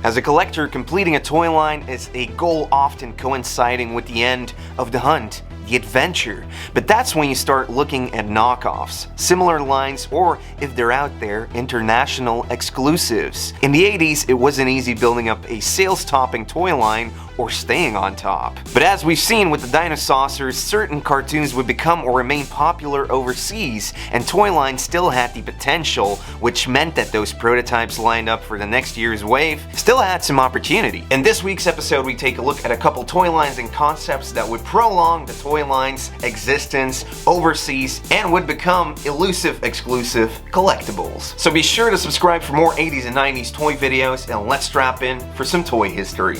As a collector, completing a toy line is a goal often coinciding with the end of the hunt, the adventure. But that's when you start looking at knockoffs, similar lines, or if they're out there, international exclusives. In the 80s, it wasn't easy building up a sales-topping toy line or staying on top. But as we've seen with the Dinosaurs, certain cartoons would become or remain popular overseas, and toy lines still had the potential, which meant that those prototypes lined up for the next year's wave still had some opportunity. In this week's episode, we take a look at a couple toy lines and concepts that would prolong the toy line's existence overseas and would become elusive exclusive collectibles. So be sure to subscribe for more 80s and 90s toy videos, and let's strap in for some toy history.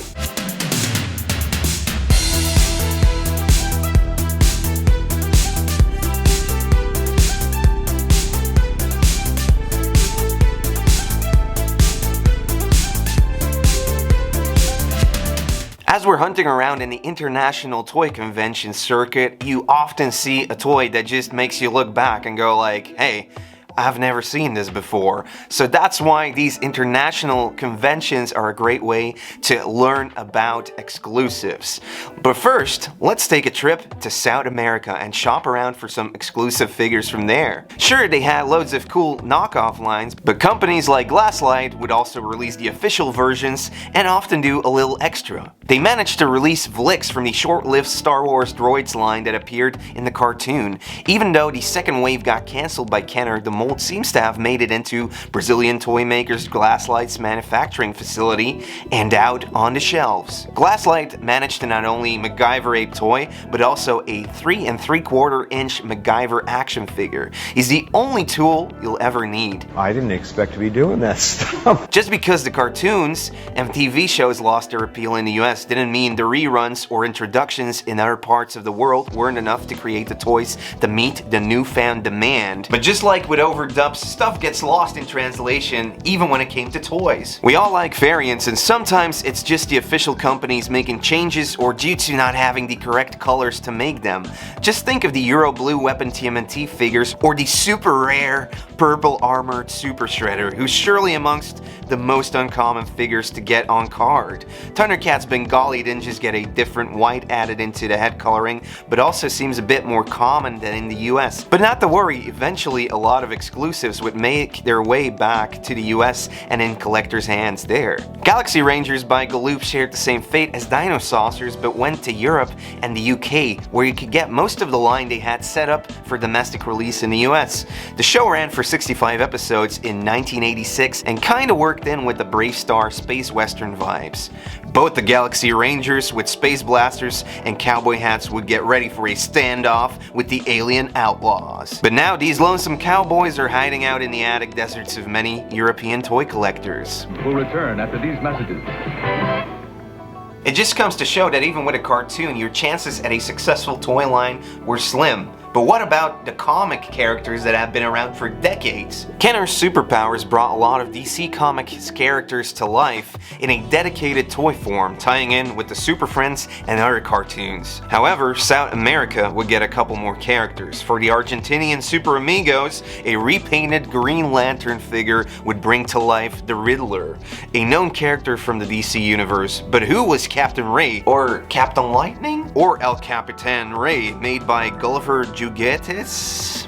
As we're hunting around in the international toy convention circuit, you often see a toy that just makes you look back and go like, hey, I've never seen this before. So that's why these international conventions are a great way to learn about exclusives. But first, let's take a trip to South America and shop around for some exclusive figures from there. Sure, they had loads of cool knockoff lines, but companies like Glasslight would also release the official versions and often do a little extra. They managed to release Vlix from the short-lived Star Wars Droids line that appeared in the cartoon. Even though the second wave got cancelled by Kenner, the mold seems to have made it into Brazilian toy makers Glasslight's manufacturing facility and out on the shelves. Glasslight managed to not only MacGyver a toy, but also a 3 3/4-inch MacGyver action figure. He's the only tool you'll ever need. I didn't expect to be doing that stuff. Just because the cartoons and TV shows lost their appeal in the US didn't mean the reruns or introductions in other parts of the world weren't enough to create the toys to meet the newfound demand. But just like with overdubs, stuff gets lost in translation even when it came to toys. We all like variants, and sometimes it's just the official companies making changes or due to not having the correct colors to make them. Just think of the Euro Blue Weapon TMNT figures or the super rare purple armored Super Shredder, who's surely amongst the most uncommon figures to get on card. Thundercat's Bengali didn't just get a different white added into the head coloring, but also seems a bit more common than in the US. But not to worry, eventually a lot of exclusives would make their way back to the US and in collectors' hands there. Galaxy Rangers by Galoobs shared the same fate as Dinosaurs, but went to Europe and the UK, where you could get most of the line they had set up for domestic release in the US. The show ran for 65 episodes in 1986 and kinda worked in with the Brave Star space western vibes. Both the Galaxy Rangers with space blasters and cowboy hats would get ready for a standoff with the alien outlaws. But now these lonesome cowboys are hiding out in the attic deserts of many European toy collectors. We'll return after these messages. It just comes to show that even with a cartoon, your chances at a successful toy line were slim. But what about the comic characters that have been around for decades? Kenner's superpowers brought a lot of DC Comics characters to life in a dedicated toy form, tying in with the Super Friends and other cartoons. However, South America would get a couple more characters. For the Argentinian Super Amigos, a repainted Green Lantern figure would bring to life the Riddler, a known character from the DC universe. But who was Captain Ray? Or Captain Lightning? Or El Capitan Ray, made by Gulliver Jugatis?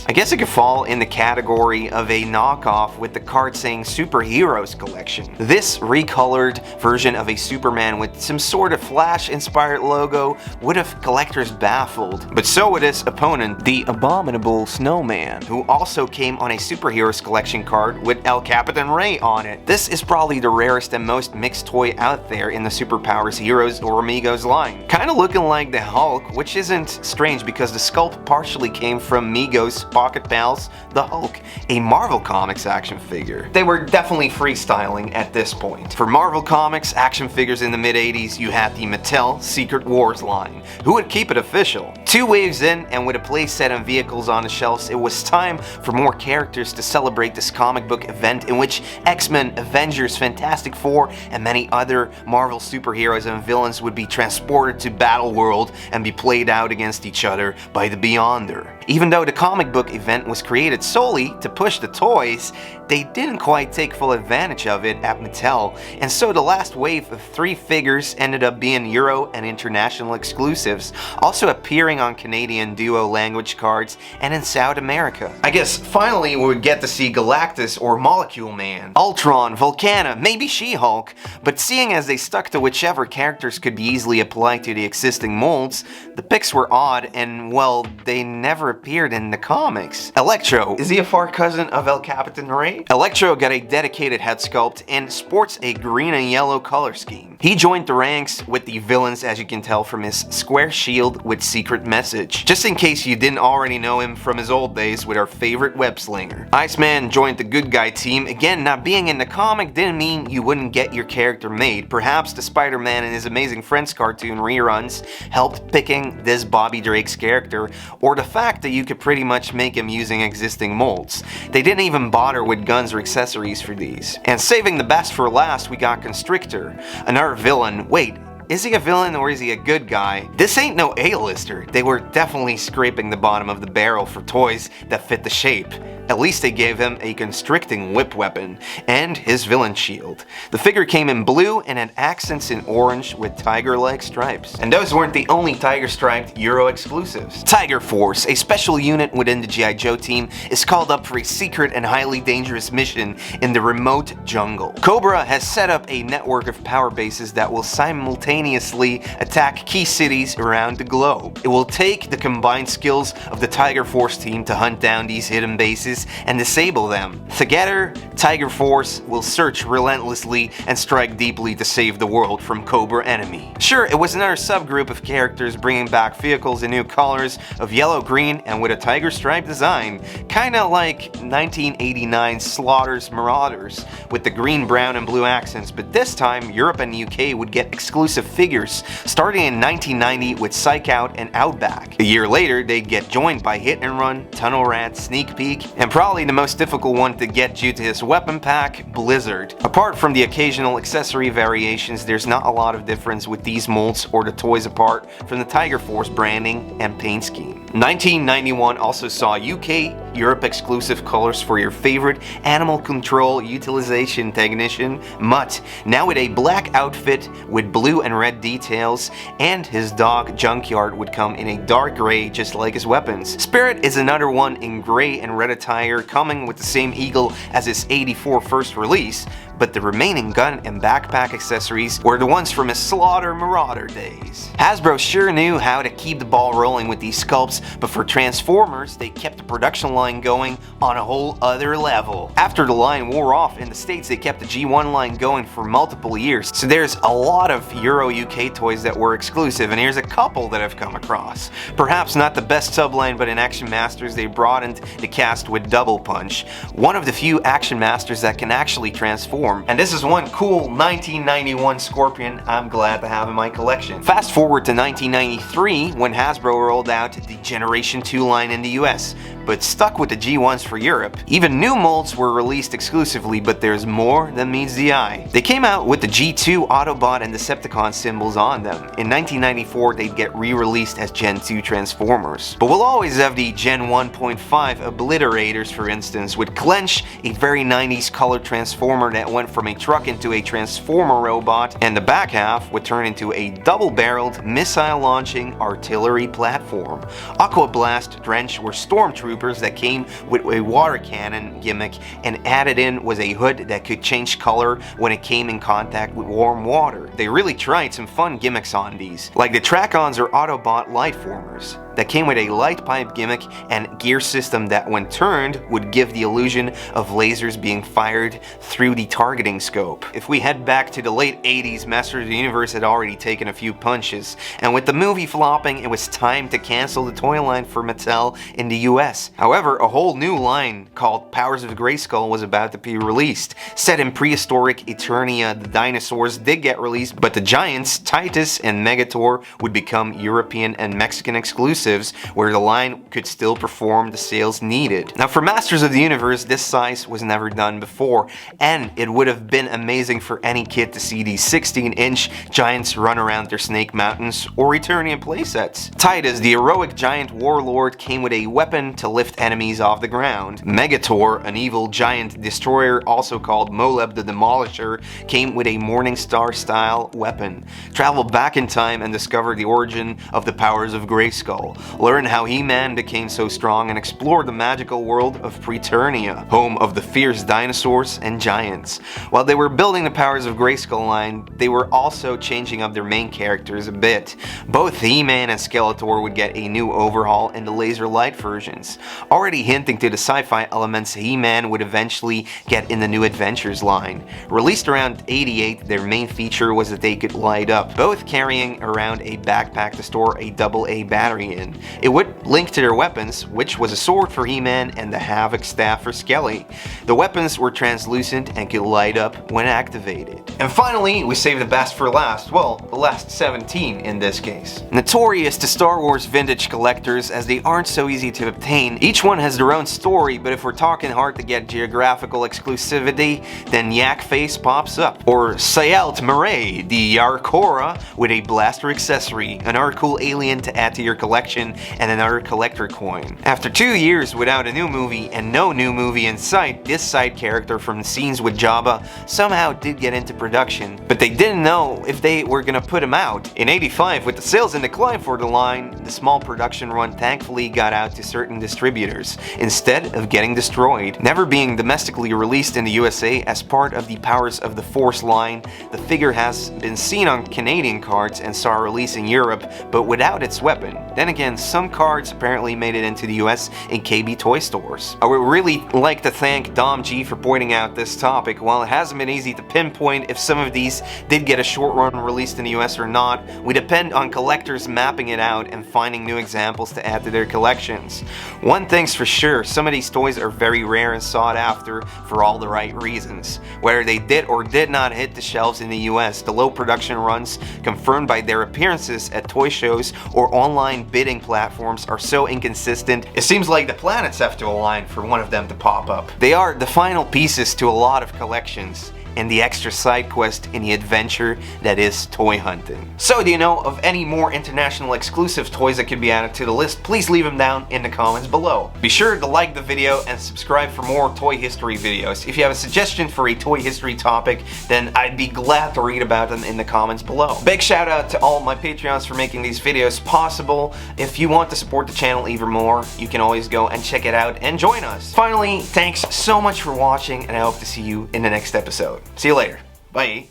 I guess it could fall in the category of a knockoff with the card saying Superheroes Collection. This recolored version of a Superman with some sort of Flash-inspired logo would have collectors baffled. But so would his opponent, the Abominable Snowman, who also came on a Superheroes Collection card with El Capitan Ray on it. This is probably the rarest and most mixed toy out there in the Superpowers Heroes or Amigos line. Kinda looking like the Hulk, which isn't strange because the sculpt partially came from Migos' Pocket Pals, the Hulk, a Marvel Comics action figure. They were definitely freestyling at this point. For Marvel Comics action figures in the mid-80s, you had the Mattel Secret Wars line, who would keep it official. 2 waves in, and with a playset and vehicles on the shelves, it was time for more characters to celebrate this comic book event in which X-Men, Avengers, Fantastic Four, and many other Marvel superheroes and villains would be transported to Battle World and be played out against each other by the Beyonder. Even though the comic book event was created solely to push the toys, they didn't quite take full advantage of it at Mattel, and so the last wave of 3 figures ended up being Euro and international exclusives, also appearing on Canadian duo language cards and in South America. I guess finally we would get to see Galactus or Molecule Man, Ultron, Volcana, maybe She-Hulk, but seeing as they stuck to whichever characters could be easily applied to the existing molds, the picks were odd and, well, they never appeared in the comics. Electro, is he a far cousin of El Capitan Ray? Electro got a dedicated head sculpt and sports a green and yellow color scheme. He joined the ranks with the villains, as you can tell from his square shield with secret message, just in case you didn't already know him from his old days with our favorite web slinger. Iceman joined the good guy team. Again, not being in the comic didn't mean you wouldn't get your character made. Perhaps the Spider-Man and his Amazing Friends cartoon reruns helped picking this Bobby Drake's character, or the fact that you could pretty much make him using existing molds. They didn't even bother with guns or accessories for these. And saving the best for last, we got Constrictor, another villain. Wait, is he a villain or is he a good guy? This ain't no A-lister. They were definitely scraping the bottom of the barrel for toys that fit the shape. At least they gave him a constricting whip weapon and his villain shield. The figure came in blue and had accents in orange with tiger-like stripes. And those weren't the only tiger-striped Euro exclusives. Tiger Force, a special unit within the GiJoe team, is called up for a secret and highly dangerous mission in the remote jungle. Cobra has set up a network of power bases that will simultaneously attack key cities around the globe. It will take the combined skills of the Tiger Force team to hunt down these hidden bases and disable them. Together, Tiger Force will search relentlessly and strike deeply to save the world from Cobra enemy. Sure, it was another subgroup of characters bringing back vehicles in new colors of yellow, green, and with a tiger stripe design, kinda like 1989 Slaughter's Marauders with the green, brown, and blue accents, but this time Europe and UK would get exclusive figures, starting in 1990 with Psych Out and Outback. A year later, they'd get joined by Hit and Run, Tunnel Rat, Sneak Peek, and probably the most difficult one to get due to his weapon pack, Blizzard. Apart from the occasional accessory variations, there's not a lot of difference with these molds or the toys apart from the Tiger Force branding and paint scheme. 1991 also saw UK, Europe exclusive colors for your favorite animal control utilization technician, Mutt, now with a black outfit with blue and red details, and his dog Junkyard would come in a dark gray just like his weapons. Spirit is another one in gray and red attire, coming with the same eagle as his '84 first release, but the remaining gun and backpack accessories were the ones from his Slaughter Marauder days. Hasbro sure knew how to keep the ball rolling with these sculpts, but for Transformers, they kept the production line going on a whole other level. After the line wore off in the States, they kept the G1 line going for multiple years, so there's a lot of Euro UK toys that were exclusive, and here's a couple that I've come across. Perhaps not the best subline, but in Action Masters they broadened the cast with Double Punch, one of the few Action Masters that can actually transform. And this is one cool 1991 Scorpion I'm glad to have in my collection. Fast forward to 1993 when Hasbro rolled out the Generation 2 line in the US, but stuck with the G1s for Europe. Even new molds were released exclusively, but there's more than meets the eye. They came out with the G2 Autobot and Decepticon symbols on them. In 1994 they'd get re-released as Gen 2 Transformers. But we'll always have the Gen 1.5 Obliterators, for instance, with Clench, a very 90s colored Transformer that went from a truck into a Transformer robot, and the back half would turn into a double-barreled, missile-launching artillery platform. Aqua Blast, Drench were stormtroopers that came with a water cannon gimmick, and added in was a hood that could change color when it came in contact with warm water. They really tried some fun gimmicks on these, like the Track-Ons or Autobot Lightformers, that came with a light pipe gimmick and gear system that when turned would give the illusion of lasers being fired through the targeting scope. If we head back to the late 80s, Masters of the Universe had already taken a few punches, and with the movie flopping, it was time to cancel the toy line for Mattel in the US. However, a whole new line called Powers of Grayskull was about to be released. Set in prehistoric Eternia, the dinosaurs did get released, but the giants, Titus and Megator, would become European and Mexican exclusives, exclusives where the line could still perform the sales needed. Now for Masters of the Universe, this size was never done before, and it would have been amazing for any kid to see these 16-inch giants run around their Snake Mountains or Eternian playsets. Titus, the heroic giant warlord, came with a weapon to lift enemies off the ground. Megator, an evil giant destroyer also called Moleb the Demolisher, came with a Morningstar style weapon. Travel back in time and discover the origin of the powers of Grayskull. Learn how He-Man became so strong and explore the magical world of Preternia, home of the fierce dinosaurs and giants. While they were building the powers of Grayskull line, they were also changing up their main characters a bit. Both He-Man and Skeletor would get a new overhaul in the laser light versions, already hinting to the sci-fi elements He-Man would eventually get in the New Adventures line. Released around 88, their main feature was that they could light up, both carrying around a backpack to store a AA battery in. It would link to their weapons, which was a sword for He-Man and the Havoc staff for Skelly. The weapons were translucent and could light up when activated. And finally, we saved the best for last, well, the last 17 in this case. Notorious to Star Wars vintage collectors as they aren't so easy to obtain, each one has their own story, but if we're talking hard to get geographical exclusivity, then Yak Face pops up. Or Sayelt Murray, the Yarkora with a blaster accessory, another cool alien to add to your collection, and another collector coin. After 2 years without a new movie and no new movie in sight, this side character from scenes with Jabba somehow did get into production, but they didn't know if they were gonna put him out. In 85, with the sales in decline for the line, the small production run thankfully got out to certain distributors, instead of getting destroyed. Never being domestically released in the USA as part of the Powers of the Force line, the figure has been seen on Canadian cards and saw a release in Europe, but without its weapon. Then again, some cards apparently made it into the US in KB toy stores. I would really like to thank Dom G for pointing out this topic. While it hasn't been easy to pinpoint if some of these did get a short run released in the US or not, we depend on collectors mapping it out and finding new examples to add to their collections. One thing's for sure, some of these toys are very rare and sought after for all the right reasons. Whether they did or did not hit the shelves in the US, the low production runs confirmed by their appearances at toy shows or online bidding platforms are so inconsistent, it seems like the planets have to align for one of them to pop up. They are the final pieces to a lot of collections, and the extra side quest in the adventure that is toy hunting. So do you know of any more international exclusive toys that could be added to the list? Please leave them down in the comments below. Be sure to like the video and subscribe for more toy history videos. If you have a suggestion for a toy history topic, then I'd be glad to read about them in the comments below. Big shout out to all my Patreons for making these videos possible. If you want to support the channel even more, you can always go and check it out and join us. Finally, thanks so much for watching, and I hope to see you in the next episode. See you later. Bye.